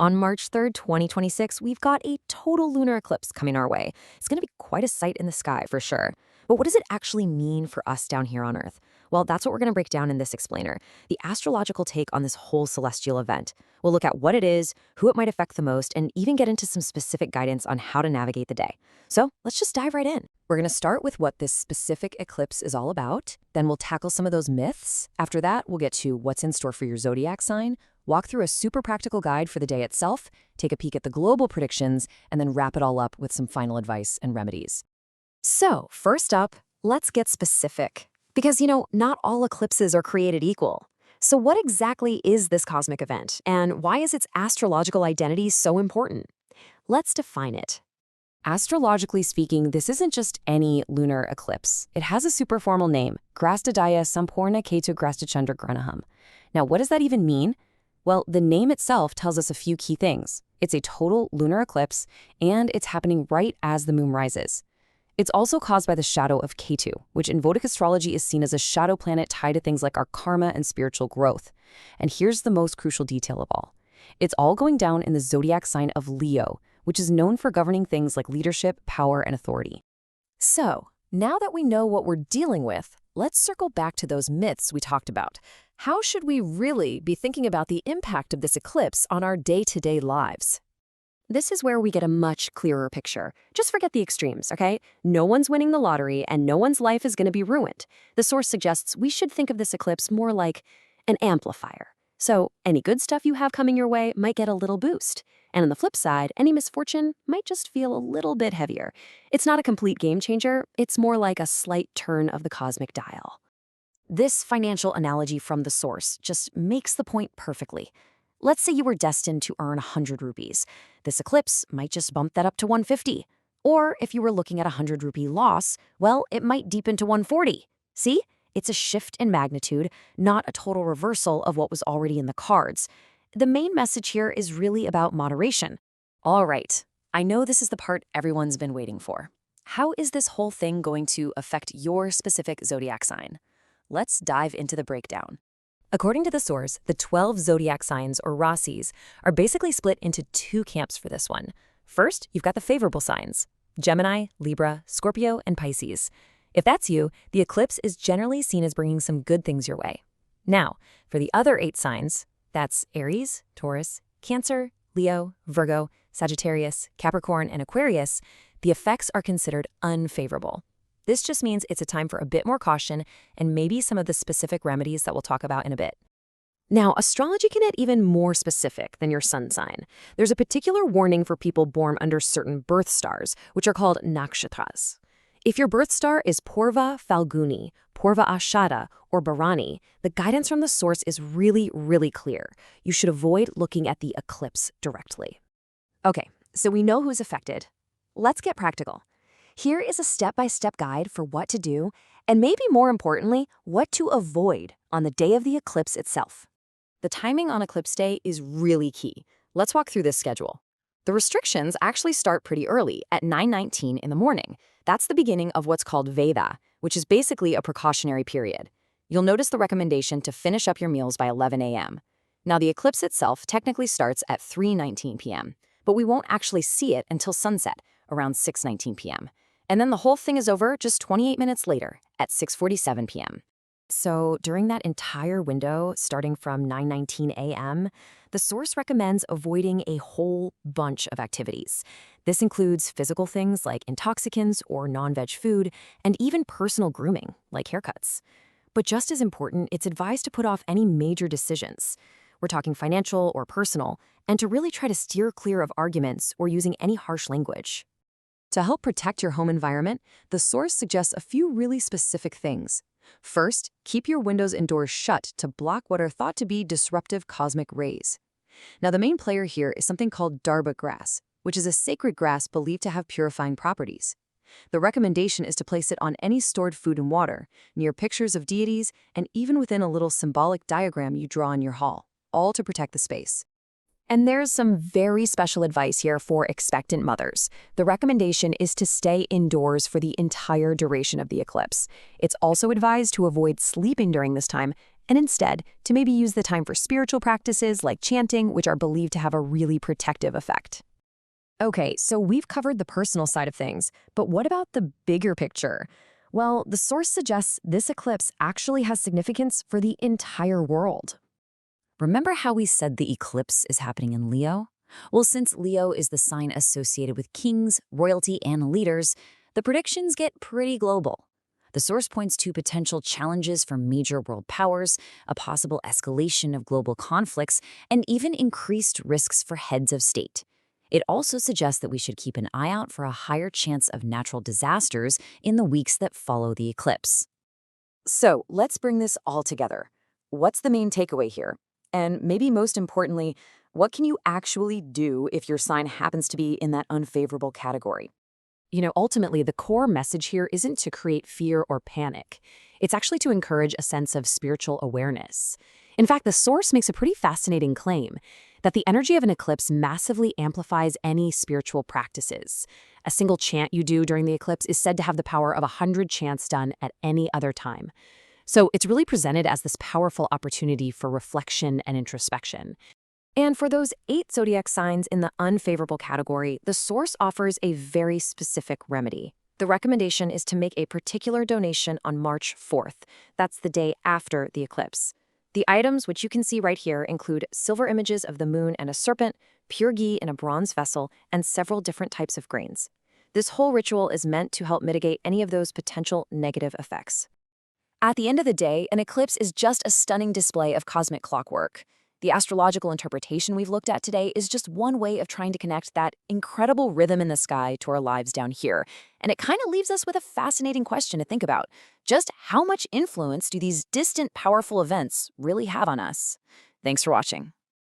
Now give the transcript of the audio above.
On March 3rd, 2026, we've got a total lunar eclipse coming our way. It's going to be quite a sight in the sky for sure. But what does it actually mean for us down here on Earth? Well, that's what we're going to break down in this explainer, the astrological take on this whole celestial event. We'll look at what it is, who it might affect the most, and even get into some specific guidance on how to navigate the day. So let's just dive right in. We're going to start with what this specific eclipse is all about. Then we'll tackle some of those myths. After that, we'll get to what's in store for your zodiac sign, walk through a super practical guide for the day itself, take a peek at the global predictions, and then wrap it all up with some final advice and remedies. So, first up, let's get specific. Because, not all eclipses are created equal. So what exactly is this cosmic event, and why is its astrological identity so important? Let's define it. Astrologically speaking, this isn't just any lunar eclipse. It has a super formal name, Grastadaya Sampurna Kethugrasta Chandra Grahanam. Now, what does that even mean? Well, the name itself tells us a few key things. It's a total lunar eclipse, and it's happening right as the moon rises. It's also caused by the shadow of Ketu, which in Vedic astrology is seen as a shadow planet tied to things like our karma and spiritual growth. And here's the most crucial detail of all. It's all going down in the zodiac sign of Leo, which is known for governing things like leadership, power, and authority. So, now that we know what we're dealing with, let's circle back to those myths we talked about. How should we really be thinking about the impact of this eclipse on our day-to-day lives? This is where we get a much clearer picture. Just forget the extremes, okay? No one's winning the lottery and no one's life is going to be ruined. The source suggests we should think of this eclipse more like an amplifier. So any good stuff you have coming your way might get a little boost. And on the flip side, any misfortune might just feel a little bit heavier. It's not a complete game changer. It's more like a slight turn of the cosmic dial. This financial analogy from the source just makes the point perfectly. Let's say you were destined to earn 100 rupees. This eclipse might just bump that up to 150. Or if you were looking at a 100 rupee loss, well, it might deepen to 140. See? It's a shift in magnitude, not a total reversal of what was already in the cards. The main message here is really about moderation. All right, I know this is the part everyone's been waiting for. How is this whole thing going to affect your specific zodiac sign? Let's dive into the breakdown. According to the source, the 12 zodiac signs, or rasis, are basically split into two camps for this one. First, you've got the favorable signs: Gemini, Libra, Scorpio, and Pisces. If that's you, the eclipse is generally seen as bringing some good things your way. Now, for the other 8 signs, that's Aries, Taurus, Cancer, Leo, Virgo, Sagittarius, Capricorn, and Aquarius, the effects are considered unfavorable. This just means it's a time for a bit more caution and maybe some of the specific remedies that we'll talk about in a bit. Now, astrology can get even more specific than your sun sign. There's a particular warning for people born under certain birth stars, which are called nakshatras. If your birth star is Purva Falguni, Purva Ashada, or Bharani, the guidance from the source is really, really clear. You should avoid looking at the eclipse directly. Okay, so we know who's affected. Let's get practical. Here is a step-by-step guide for what to do, and maybe more importantly, what to avoid on the day of the eclipse itself. The timing on eclipse day is really key. Let's walk through this schedule. The restrictions actually start pretty early, at 9:19 in the morning. That's the beginning of what's called Veda, which is basically a precautionary period. You'll notice the recommendation to finish up your meals by 11 a.m. Now, the eclipse itself technically starts at 3:19 p.m., but we won't actually see it until sunset, around 6:19 p.m. And then the whole thing is over just 28 minutes later at 6:47 p.m. So during that entire window, starting from 9:19 a.m., the source recommends avoiding a whole bunch of activities. This includes physical things like intoxicants or non-veg food, and even personal grooming, like haircuts. But just as important, it's advised to put off any major decisions. We're talking financial or personal, and to really try to steer clear of arguments or using any harsh language. To help protect your home environment, the source suggests a few really specific things. First, keep your windows and doors shut to block what are thought to be disruptive cosmic rays. Now, the main player here is something called darba grass, which is a sacred grass believed to have purifying properties. The recommendation is to place it on any stored food and water, near pictures of deities, and even within a little symbolic diagram you draw in your hall, all to protect the space. And there's some very special advice here for expectant mothers. The recommendation is to stay indoors for the entire duration of the eclipse. It's also advised to avoid sleeping during this time and instead to maybe use the time for spiritual practices like chanting, which are believed to have a really protective effect. Okay, so we've covered the personal side of things, but what about the bigger picture? Well, the source suggests this eclipse actually has significance for the entire world. Remember how we said the eclipse is happening in Leo? Well, since Leo is the sign associated with kings, royalty, and leaders, the predictions get pretty global. The source points to potential challenges for major world powers, a possible escalation of global conflicts, and even increased risks for heads of state. It also suggests that we should keep an eye out for a higher chance of natural disasters in the weeks that follow the eclipse. So let's bring this all together. What's the main takeaway here? And maybe most importantly, what can you actually do if your sign happens to be in that unfavorable category? Ultimately, the core message here isn't to create fear or panic. It's actually to encourage a sense of spiritual awareness. In fact, the source makes a pretty fascinating claim that the energy of an eclipse massively amplifies any spiritual practices. A single chant you do during the eclipse is said to have the power of 100 chants done at any other time. So it's really presented as this powerful opportunity for reflection and introspection. And for those 8 zodiac signs in the unfavorable category, the source offers a very specific remedy. The recommendation is to make a particular donation on March 4th. That's the day after the eclipse. The items, which you can see right here, include silver images of the moon and a serpent, pure ghee in a bronze vessel, and several different types of grains. This whole ritual is meant to help mitigate any of those potential negative effects. At the end of the day, an eclipse is just a stunning display of cosmic clockwork. The astrological interpretation we've looked at today is just one way of trying to connect that incredible rhythm in the sky to our lives down here. And it kind of leaves us with a fascinating question to think about. Just how much influence do these distant, powerful events really have on us? Thanks for watching.